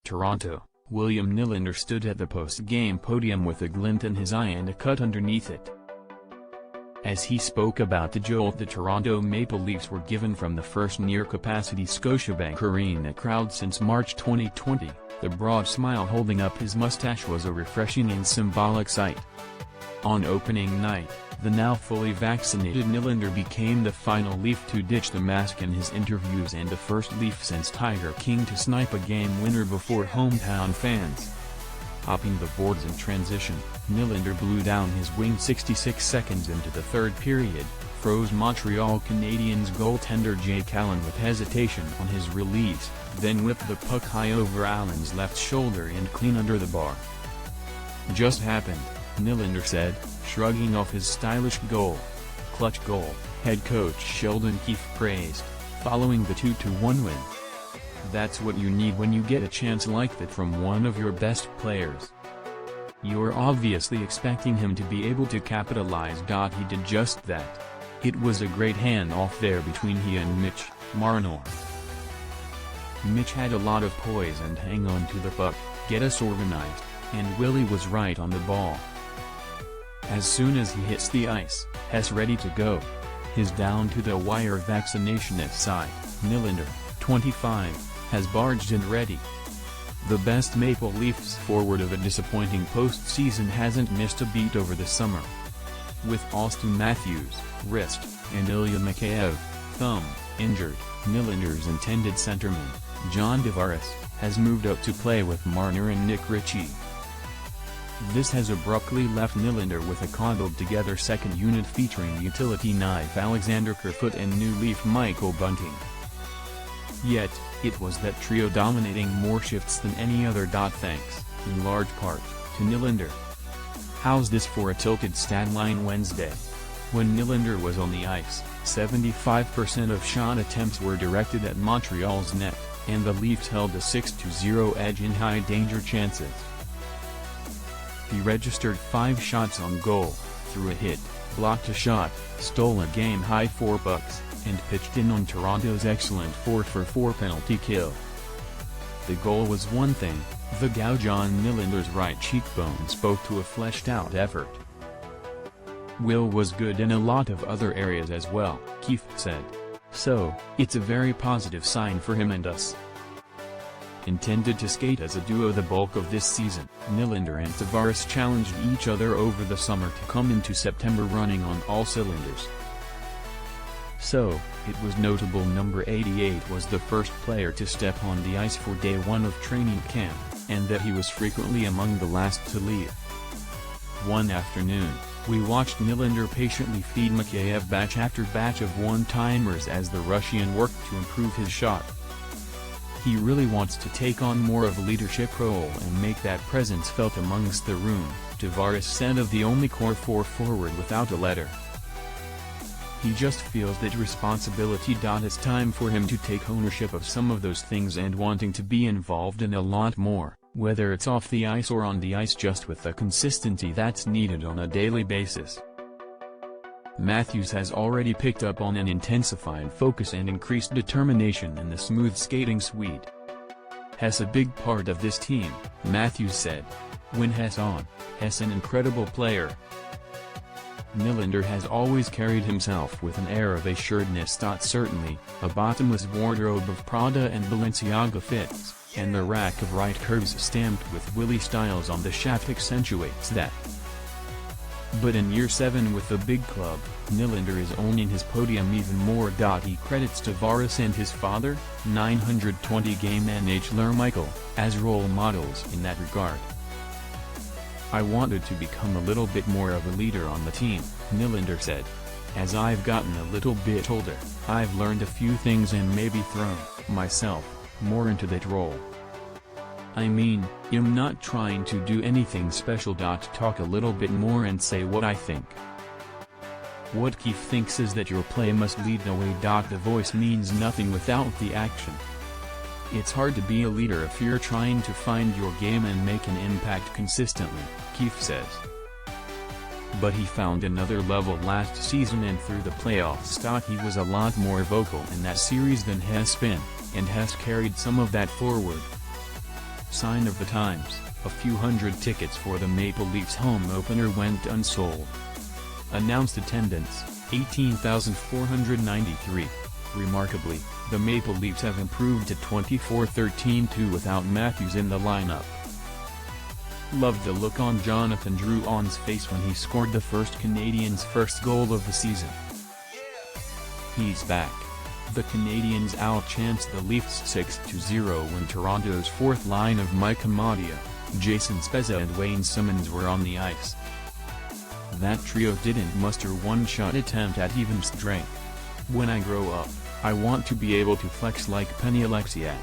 Toronto, William Nylander stood at the post-game podium with a glint in his eye and a cut underneath it. As he spoke about the jolt the Toronto Maple Leafs were given from the first near-capacity Scotiabank Arena crowd since March 2020, the broad smile holding up his mustache was a refreshing and symbolic sight. On opening night, the now fully vaccinated Nylander became the final Leaf to ditch the mask in his interviews and the first Leaf since Tiger King to snipe a game winner before hometown fans. Hopping the boards in transition, Nylander blew down his wing 66 seconds into the third period, froze Montreal Canadiens goaltender Jake Allen with hesitation on his release, then whipped the puck high over Allen's left shoulder and clean under the bar. "Just happened," Nylander said, shrugging off his stylish clutch goal, head coach Sheldon Keefe praised, following the 2-1 win. "That's what you need when you get a chance like that from one of your best players. You're obviously expecting him to be able to capitalize. He did just that. It was a great handoff there between he and Mitch Marner. Mitch had a lot of poise and hang on to the puck, get us organized, and Willie was right on the ball. As soon as he hits the ice, Hess ready to go. His down-to-the-wire vaccination aside, Nylander, 25, has barged in ready. The best Maple Leafs forward of a disappointing postseason hasn't missed a beat over the summer. With Austin Matthews, wrist, and Ilya Mikheyev, thumb, injured, Nylander's intended centerman, John Tavares, has moved up to play with Marner and Nick Ritchie. This has abruptly left Nylander with a cobbled-together second unit featuring utility knife Alexander Kerfoot and new Leaf Michael Bunting. Yet, it was that trio dominating more shifts than any other. Thanks, in large part, to Nylander. How's this for a tilted stat line Wednesday? When Nylander was on the ice, 75% of shot attempts were directed at Montreal's net, and the Leafs held a 6-0 edge in high-danger chances. He registered 5 shots on goal, threw a hit, blocked a shot, stole a game-high 4 pucks, and pitched in on Toronto's excellent 4-for-4 penalty kill. The goal was one thing, the gouge on Nylander's right cheekbone spoke to a fleshed-out effort. Will was good in a lot of other areas as well, Keefe said. So, it's a very positive sign for him and us. Intended to skate as a duo the bulk of this season, Nylander and Tavares challenged each other over the summer to come into September running on all cylinders. So, it was notable number 88 was the first player to step on the ice for day 1 of training camp, and that he was frequently among the last to leave. One afternoon, we watched Nylander patiently feed Mikheyev batch after batch of one-timers as the Russian worked to improve his shot. He really wants to take on more of a leadership role and make that presence felt amongst the room, Tavares said of the only core 4 forward without a letter. He just feels that responsibility. It's time for him to take ownership of some of those things and wanting to be involved in a lot more, whether it's off the ice or on the ice, just with the consistency that's needed on a daily basis. Matthews has already picked up on an intensified focus and increased determination in the smooth skating Swede. Hess a big part of this team, Matthews said. When Hess on, Hess an incredible player. Nylander has always carried himself with an air of assuredness. Certainly, a bottomless wardrobe of Prada and Balenciaga fits, and the rack of right curves stamped with Willie styles on the shaft accentuates that. But in year 7 with the big club, Nylander is owning his podium even more. He credits Tavares and his father, 920-game NHLer Michael, as role models in that regard. I wanted to become a little bit more of a leader on the team, Nylander said. As I've gotten a little bit older, I've learned a few things and maybe thrown myself more into that role. I mean, I'm not trying to do anything special. Talk a little bit more and say what I think. What Keefe thinks is that your play must lead the way. The voice means nothing without the action. It's hard to be a leader if you're trying to find your game and make an impact consistently, Keefe says. But he found another level last season and through the playoffs. He was a lot more vocal in that series than Hess been, and Hess carried some of that forward. Sign of the times, a few hundred tickets for the Maple Leafs home opener went unsold. Announced attendance, 18,493. Remarkably, the Maple Leafs have improved to 24-13-2 without Matthews in the lineup. Loved the look on Jonathan Drouin's face when he scored the first Canadiens' first goal of the season. He's back. The Canadiens outchanced the Leafs 6-0 when Toronto's fourth line of Mike Amadia, Jason Spezza and Wayne Simmons were on the ice. That trio didn't muster one shot attempt at even strength. When I grow up, I want to be able to flex like Penny Alexiak.